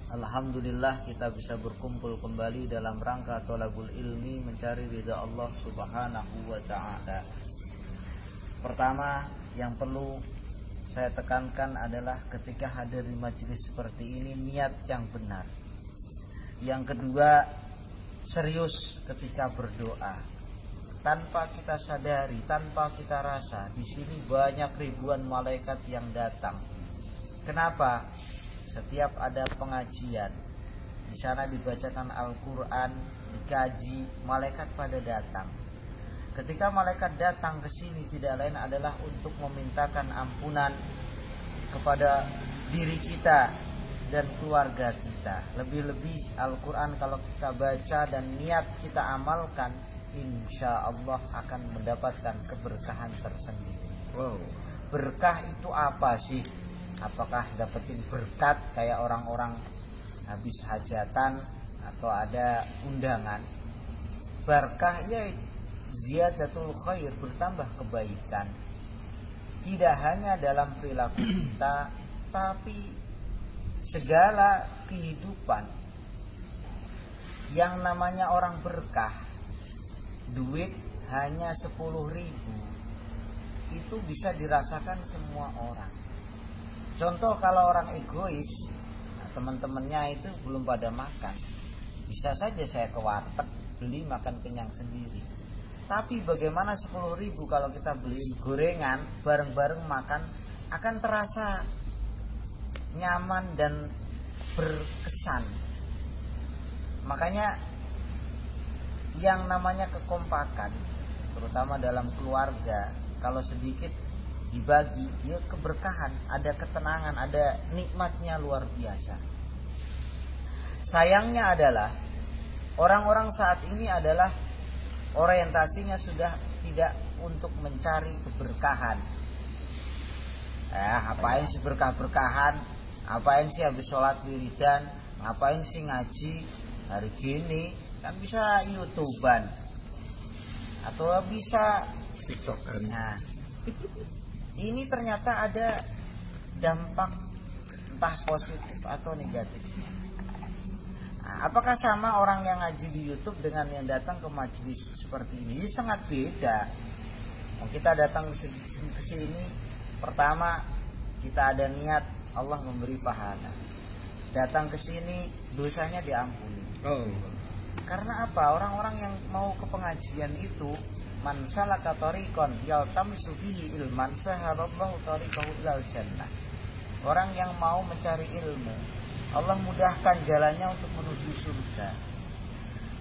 Alhamdulillah kita bisa berkumpul kembali dalam rangka thalabul ilmi, mencari ridha Allah Subhanahu wa ta'ala. Pertama yang perlu saya tekankan adalah ketika hadir di majelis seperti ini, niat yang benar. Yang kedua, serius ketika berdoa. Tanpa kita sadari, tanpa kita rasa, di sini banyak ribuan malaikat yang datang. Kenapa? Setiap ada pengajian, di sana dibacakan Al-Quran, dikaji, malaikat pada datang. Ketika malaikat datang ke sini, tidak lain adalah untuk memintakan ampunan kepada diri kita dan keluarga kita. Lebih-lebih Al-Quran kalau kita baca dan niat kita amalkan, insya Allah akan mendapatkan keberkahan tersendiri. Wow. Berkah itu apa sih? Apakah dapetin berkat kayak orang-orang habis hajatan atau ada undangan? Berkahnya ziyadatul khair, bertambah kebaikan. Tidak hanya dalam perilaku kita, tapi segala kehidupan. Yang namanya orang berkah, duit hanya 10.000 itu bisa dirasakan semua orang. Contoh kalau orang egois, teman-temannya itu belum pada makan, bisa saja saya ke warteg beli makan kenyang sendiri. Tapi bagaimana 10.000 kalau kita beli gorengan bareng-bareng makan, akan terasa nyaman dan berkesan. Makanya yang namanya kekompakan, terutama dalam keluarga, kalau sedikit dibagi, dia keberkahan, ada ketenangan, ada nikmatnya luar biasa. Sayangnya adalah orang-orang saat ini adalah orientasinya sudah tidak untuk mencari keberkahan. Ngapain sih berkah-berkahan? Ngapain sih habis sholat wiridan? Ngapain sih ngaji hari gini? Kan bisa YouTubean atau bisa TikTokan. Nah, ini ternyata ada dampak entah positif atau negatif. Nah, apakah sama orang yang ngaji di YouTube dengan yang datang ke majelis seperti ini? Ini sangat beda. Kita datang ke sini, pertama kita ada niat Allah memberi pahala. Datang ke sini dosanya diampuni. Karena apa? Orang-orang yang mau ke pengajian itu, man salaka tariqan yaltamisu fihi ilman sahalallahu tariqahu ilal jannah. Orang yang mau mencari ilmu, Allah mudahkan jalannya untuk menuju surga.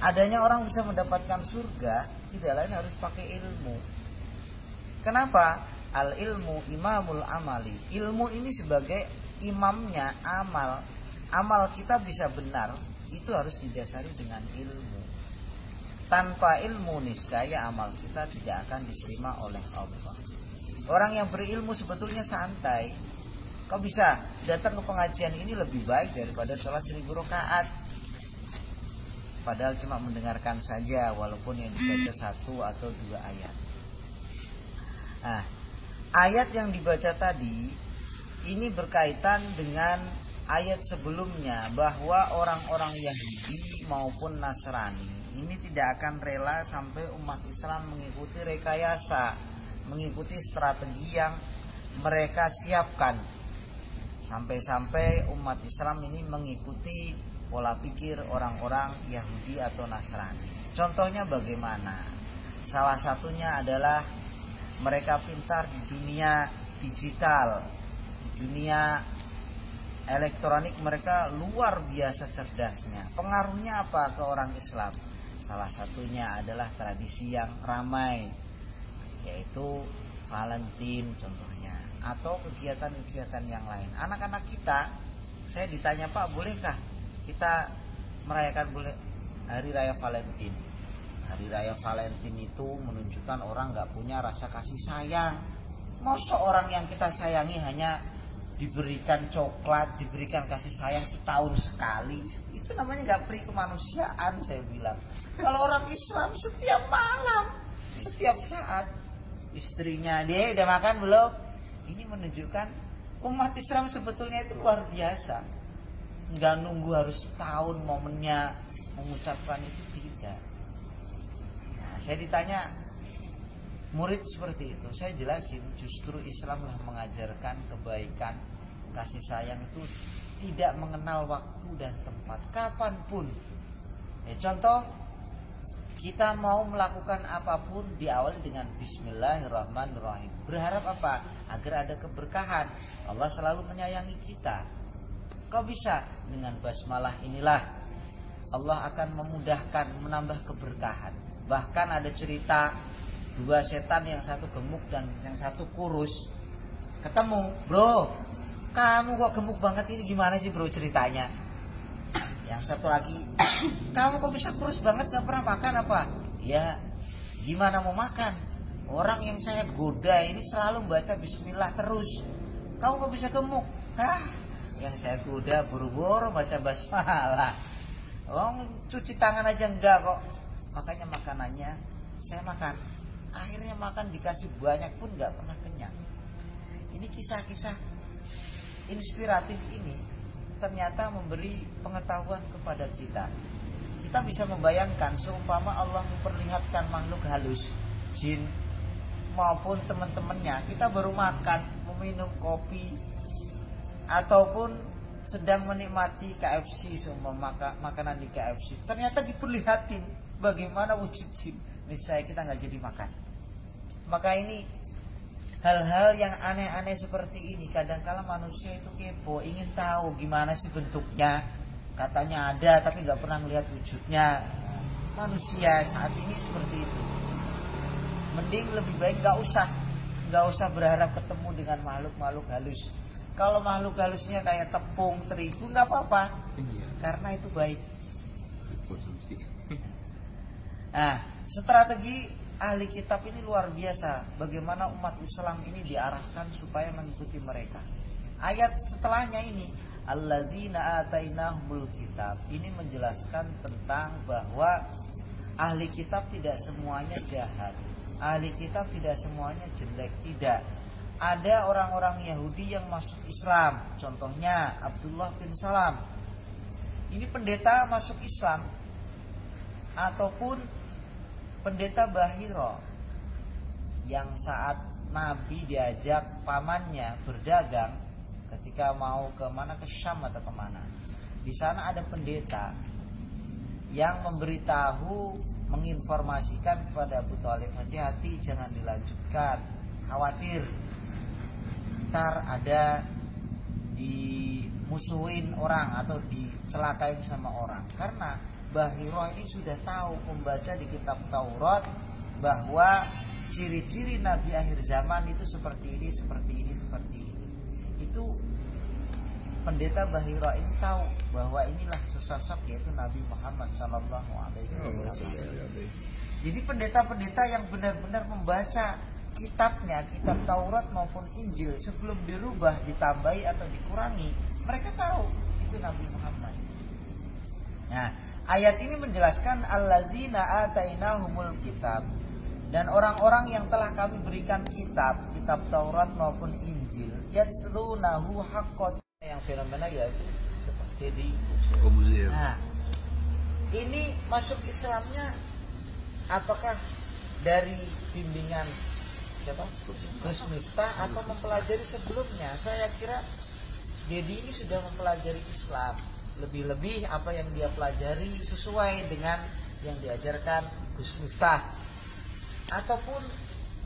Adanya orang bisa mendapatkan surga tidak lain harus pakai ilmu. Kenapa? Al ilmu imamul amali. Ilmu ini sebagai imamnya amal. Amal kita bisa benar, itu harus didasari dengan ilmu. Tanpa ilmu niscaya amal kita tidak akan diterima oleh Allah. Orang yang berilmu sebetulnya santai. Kau bisa datang ke pengajian ini lebih baik daripada sholat 1000 rakaat. Padahal cuma mendengarkan saja, walaupun yang dibaca 1 atau 2 ayat. Nah, ayat yang dibaca tadi ini berkaitan dengan ayat sebelumnya, bahwa orang-orang Yahudi maupun Nasrani ini tidak akan rela sampai umat Islam mengikuti rekayasa, mengikuti strategi yang mereka siapkan. Sampai-sampai umat Islam ini mengikuti pola pikir orang-orang Yahudi atau Nasrani. Contohnya bagaimana? Salah satunya adalah mereka pintar di dunia digital, di dunia elektronik, mereka luar biasa cerdasnya. Pengaruhnya apa ke orang Islam? Salah satunya adalah tradisi yang ramai, yaitu Valentine contohnya, atau kegiatan-kegiatan yang lain. Anak-anak kita, saya ditanya, Pak, bolehkah kita merayakan Hari Raya Valentine? Hari Raya Valentine itu menunjukkan orang gak punya rasa kasih sayang. Masa orang yang kita sayangi hanya diberikan coklat, diberikan kasih sayang setahun sekali? Itu namanya gak peri kemanusiaan, saya bilang. Kalau orang Islam setiap malam, setiap saat, istrinya, dia udah makan belum? Ini menunjukkan umat Islam sebetulnya itu luar biasa. nggak nunggu harus tahun momennya mengucapkan itu, tidak. Nah, saya ditanya murid seperti itu, saya jelasin justru Islamlah mengajarkan kebaikan, kasih sayang itu tidak mengenal waktu dan tempat, kapanpun. Ya, contoh, kita mau melakukan apapun diawali dengan Bismillahirrahmanirrahim. Berharap apa? Agar ada keberkahan. Allah selalu menyayangi kita. Kok bisa? Dengan basmalah inilah Allah akan memudahkan, menambah keberkahan. Bahkan ada cerita dua setan, yang satu gemuk dan yang satu kurus, ketemu. Bro, kamu kok gemuk banget ini, gimana sih bro ceritanya? Yang satu lagi, kamu kok bisa kurus banget, gak pernah makan apa? Ya gimana mau makan, orang yang saya goda ini selalu baca bismillah terus. Kamu kok bisa gemuk? Yang saya goda buru-buru baca basmalah. Cuci tangan aja enggak kok. Makanya makanannya saya makan. Akhirnya makan dikasih banyak pun gak pernah kenyang. Ini kisah-kisah inspiratif ini ternyata memberi pengetahuan kepada kita. Kita bisa membayangkan seumpama Allah memperlihatkan makhluk halus, jin maupun teman-temannya, kita baru makan, meminum kopi ataupun sedang menikmati KFC, semua makanan di KFC, ternyata diperlihatin bagaimana wujud jin, niscaya kita nggak jadi makan. Maka ini hal-hal yang aneh-aneh seperti ini, kadang-kala manusia itu kepo, ingin tahu gimana sih bentuknya. Katanya ada tapi nggak pernah melihat wujudnya. Manusia saat ini seperti itu. Mending lebih baik nggak usah berharap ketemu dengan makhluk-makhluk halus. Kalau makhluk halusnya kayak tepung, terigu, nggak apa-apa, karena itu baik. Nah, strategi ahli kitab ini luar biasa. Bagaimana umat Islam ini diarahkan supaya mengikuti mereka. Ayat setelahnya ini, alladzina atainahumul kitab, ini menjelaskan tentang bahwa ahli kitab tidak semuanya jahat, ahli kitab tidak semuanya jelek, tidak. Ada orang-orang Yahudi yang masuk Islam. Contohnya Abdullah bin Salam. Ini pendeta masuk Islam. Ataupun pendeta Bahiro, yang saat Nabi diajak pamannya berdagang ketika mau ke mana, ke Syam atau kemana. Di sana ada pendeta yang memberitahu, menginformasikan kepada Abu Thalib, hati-hati jangan dilanjutkan, khawatir ntar ada dimusuhin orang atau dicelakain sama orang. Karena Bahiro ini sudah tahu, membaca di kitab Taurat bahwa ciri-ciri Nabi akhir zaman itu seperti ini, seperti ini, seperti ini. Itu pendeta Bahiro ini tahu bahwa inilah sesosok, yaitu Nabi Muhammad SAW. Jadi pendeta-pendeta yang benar-benar membaca kitabnya, kitab Taurat maupun Injil, sebelum dirubah, ditambahi atau dikurangi, mereka tahu itu Nabi Muhammad. Nah, ayat ini menjelaskan alladzina atainahumul kitab, dan orang-orang yang telah kami berikan kitab Taurat maupun Injil, yatlunahu haqqat, yang fenomena yaitu jadi. Nah, ini masuk Islamnya apakah dari bimbingan siapa? Gus Miftah atau mempelajari sebelumnya? Saya kira Dedi ini sudah mempelajari Islam. Lebih-lebih apa yang dia pelajari sesuai dengan yang diajarkan Gus Miftah. Ataupun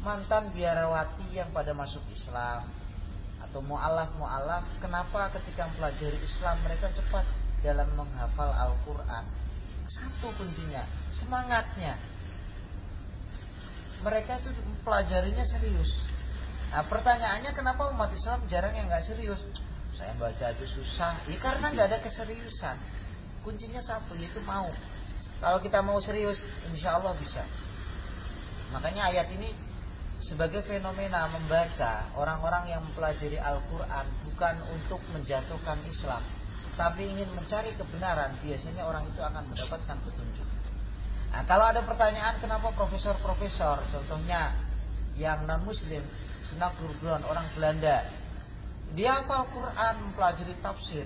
mantan biarawati yang pada masuk Islam, atau mu'alaf, kenapa ketika mempelajari Islam mereka cepat dalam menghafal Al-Quran? Satu kuncinya, semangatnya. Mereka itu mempelajarinya serius. Nah, pertanyaannya kenapa umat Islam jarang yang gak serius? Saya baca aja susah. Ya karena gak ada keseriusan. Kuncinya satu, yaitu mau. Kalau kita mau serius, insya Allah bisa. Makanya ayat ini sebagai fenomena membaca orang-orang yang mempelajari Al-Quran bukan untuk menjatuhkan Islam, tapi ingin mencari kebenaran. Biasanya orang itu akan mendapatkan petunjuk. Nah, kalau ada pertanyaan kenapa profesor-profesor, contohnya yang non-muslim, Senak Gurdon, orang Belanda, dia hafal Quran, mempelajari tafsir,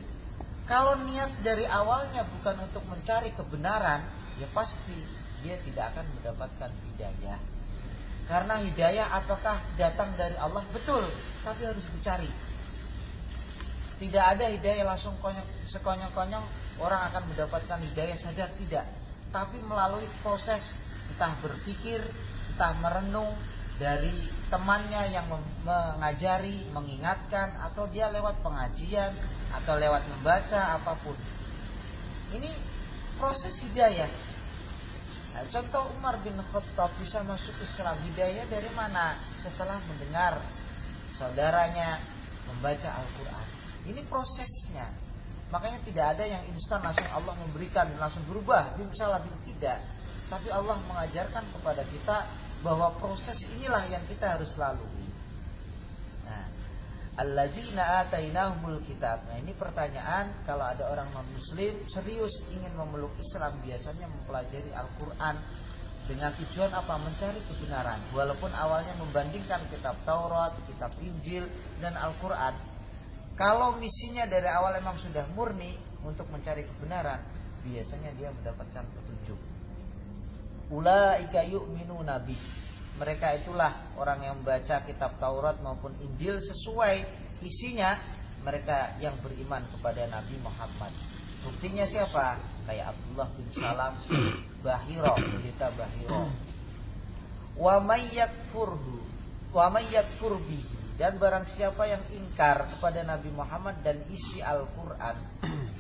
Kalau niat dari awalnya bukan untuk mencari kebenaran, ya pasti dia tidak akan mendapatkan hidayah. Karena hidayah apakah datang dari Allah? Betul, tapi harus dicari. Tidak ada hidayah langsung sekonyong-konyong orang akan mendapatkan hidayah sadar, tidak. Tapi melalui proses entah berpikir, entah merenung dari temannya yang mengajari, mengingatkan, atau dia lewat pengajian atau lewat membaca apapun. Ini proses hidayah. Nah, contoh Umar bin Khattab bisa masuk Islam, hidayah dari mana? Setelah mendengar saudaranya membaca Al-Quran. Ini prosesnya. Makanya tidak ada yang instan langsung Allah memberikan langsung berubah, salah tidak. Tapi Allah mengajarkan kepada kita bahwa proses inilah yang kita harus lalui. Nah, alladzina atainahumul kitab. Nah, ini pertanyaan kalau ada orang non-muslim serius ingin memeluk Islam, biasanya mempelajari Al-Quran dengan tujuan apa? Mencari kebenaran. Walaupun awalnya membandingkan kitab Taurat, kitab Injil, dan Al-Quran. Kalau misinya dari awal memang sudah murni untuk mencari kebenaran, biasanya dia mendapatkan petunjuk. Ulaika yu'minuna bih. Mereka itulah orang yang membaca kitab Taurat maupun Injil sesuai isinya. Mereka yang beriman kepada Nabi Muhammad. Buktinya siapa? Kayak Abdullah bin Salam, Bahiro, pendeta Bahiro. Wa may yakfur bihi. Dan barang siapa yang ingkar kepada Nabi Muhammad dan isi Al-Quran,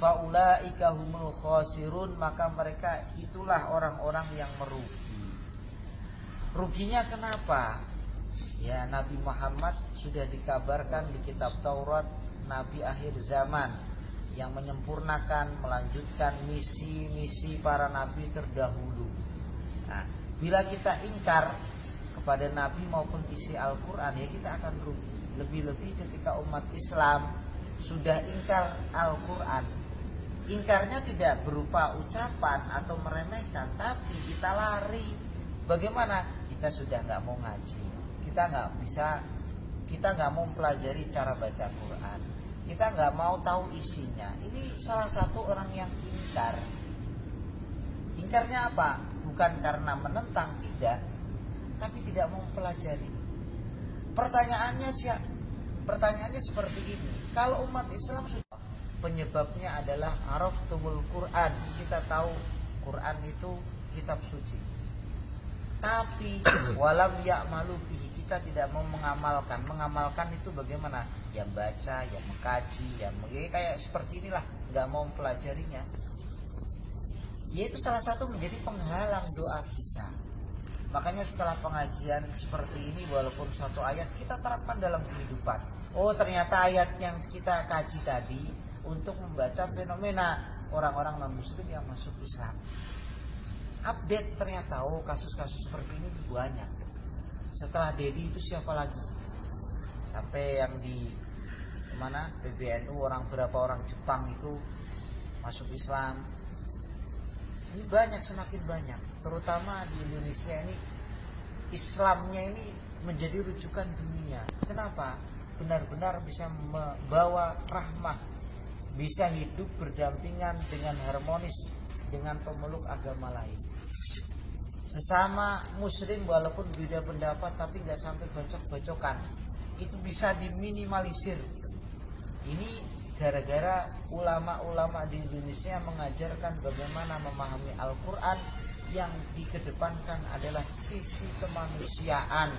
faulaika humul khasirun, maka mereka itulah orang-orang yang merugi. Ruginya kenapa? Ya, Nabi Muhammad sudah dikabarkan di kitab Taurat Nabi akhir zaman yang menyempurnakan, melanjutkan misi-misi para nabi terdahulu. Nah, bila kita ingkar kepada Nabi maupun isi Al-Quran, ya kita akan rugi. Lebih-lebih ketika umat Islam sudah ingkar Al-Quran. Ingkarnya tidak berupa ucapan atau meremehkan, tapi kita lari. Bagaimana? Kita sudah nggak mau ngaji, kita nggak mau pelajari cara baca Quran, kita nggak mau tahu isinya. Ini salah satu orang yang ingkar. Ingkarnya apa? Bukan karena menentang, tidak, tapi tidak mau mempelajari. Pertanyaannya seperti ini. Kalau umat Islam sudah, penyebabnya adalah araftumul Quran. Kita tahu Quran itu kitab suci. Tapi walam ya'malu bihi, kita tidak mau mengamalkan. Mengamalkan itu bagaimana? Yang baca, yang mengkaji, yang kayak seperti inilah, nggak mau mempelajarinya. Yaitu salah satu menjadi penghalang doa kita. Makanya setelah pengajian seperti ini, walaupun satu ayat kita terapkan dalam kehidupan. Oh, ternyata ayat yang kita kaji tadi untuk membaca fenomena orang-orang non-muslim yang masuk Islam. Update ternyata, oh kasus-kasus seperti ini banyak. Setelah Dedi itu siapa lagi? Sampai yang di mana PBNU berapa orang Jepang itu masuk Islam. Ini banyak, semakin banyak. Terutama di Indonesia ini Islamnya ini menjadi rujukan dunia. Kenapa? Benar-benar bisa membawa rahmah, bisa hidup berdampingan dengan harmonis dengan pemeluk agama lain. Sesama muslim walaupun beda pendapat tapi nggak sampai bacok-bacokan, itu bisa diminimalisir. Ini gara-gara ulama-ulama di Indonesia mengajarkan bagaimana memahami Al-Quran. Yang dikedepankan adalah sisi kemanusiaan,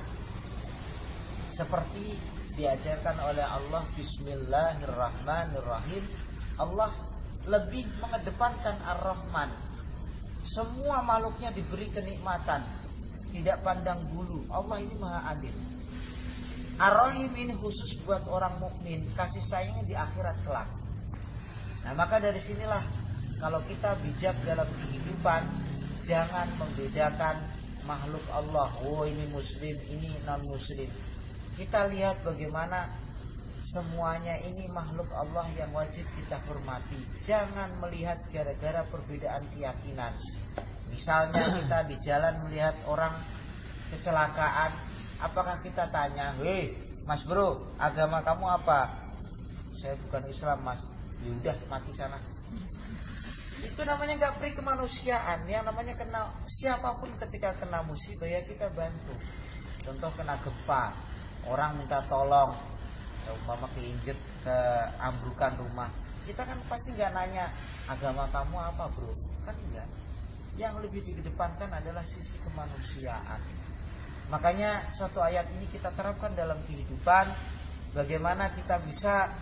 seperti diajarkan oleh Allah. Bismillahirrahmanirrahim. Allah lebih mengedepankan Ar-Rahman. Semua makhluknya diberi kenikmatan, tidak pandang bulu. Allah ini maha adil. Ar-Rahim ini khusus buat orang mukmin, kasih sayangnya di akhirat kelak. Nah, maka dari sinilah kalau kita bijak dalam kehidupan, jangan membedakan makhluk Allah. Oh, ini muslim, ini non muslim. Kita lihat bagaimana semuanya ini makhluk Allah yang wajib kita hormati. Jangan melihat gara-gara perbedaan keyakinan. Misalnya kita di jalan melihat orang kecelakaan, apakah kita tanya, "Hei, Mas Bro, agama kamu apa?" "Saya bukan Islam, Mas." ya udah mati sana. Itu namanya nggak peri kemanusiaan. Yang namanya kena siapapun ketika kena musibah ya kita bantu. Contoh kena gempa, orang minta tolong, umpama keinjek, keambrukan rumah, kita kan pasti nggak nanya agama kamu apa bro, kan enggak. Yang lebih dikedepankan adalah sisi kemanusiaan. Makanya suatu ayat ini kita terapkan dalam kehidupan. Bagaimana kita bisa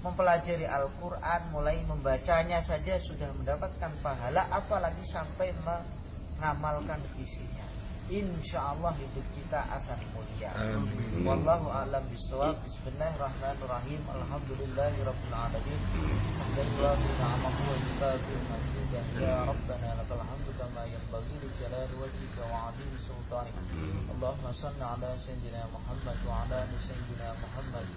mempelajari Al-Quran, mulai membacanya saja sudah mendapatkan pahala, apalagi sampai mengamalkan isinya. Insya Allah hidup kita akan mulia. Wallahu a'lam bishawab. Bismillahirrahmanirrahim. Alhamdulillahirabbil alamin. Alhamdulillah ni'amahu wa yukafi mazidah. Ya Rabbana lakal hamdu kama yanbaghi li jalali wajhika wa 'azimi sultanik. Allahumma shalli ala sayyidina Muhammad wa ala ali sayyidina Muhammad.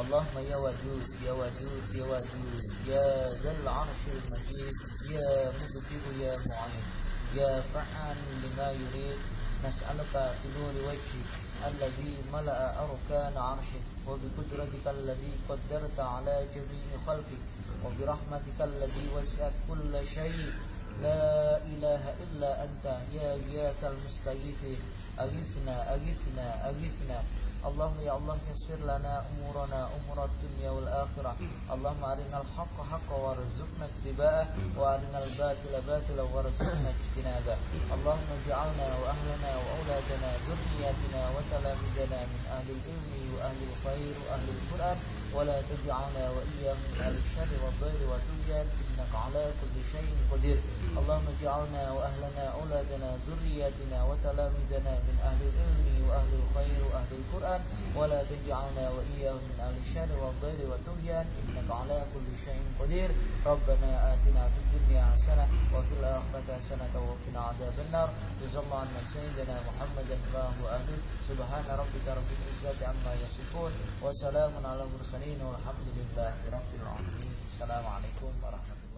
Allahumma ya wadud ya wadud ya wadud ya dzal 'arsyil majid ya mudbir ya mu'in ya fa'al lima yurid. Nas'aluka binuri wajhik alladhi mala'a arkan 'arshik wa bi qudratika alladhi qaddarta 'ala jami'i khalqik wa bi rahmatika alladhi wasi'at kulla shay'. La ilaha illa anta ya ghiyasal mustaghithin aghithna aghithna aghithna. Allahumma ya Allah yassir lana umurana umurat dunya wal akhirah. Allahumma arinal haqqa haqqa warzuqna ittiba'ah wa arinal batila batila warzuqna ijtinabah. Allahumma ij'alna wa ahlana wa auladana dhurriyyatina wa talamidana min ahli ilmi wa ahli khair wa ahli Qur'an wa la taj'alna wa iyyahum min ahli syarri wa dharri wa tughyan innaka 'ala kulli syai'in qadir. Allahumma ij'alna wa ahlana auladana dhurriyyatina wa talamidana min ahli ilmi wa ahli khair wa ahli Qur'an ولا تجعلنا وإياهم من أهل الشر والضير والطغيان إنك على كل شيء قدير. ربنا آتنا في الدنيا حسنة وفي الآخرة حسنة وقنا عذاب النار. جزا الله عنا سيدنا محمدا ما هو أهله. سبحان ربك رب العزة عما يصفون وسلام على المرسلين والحمد لله رب العالمين. السلام عليكم ورحمة الله.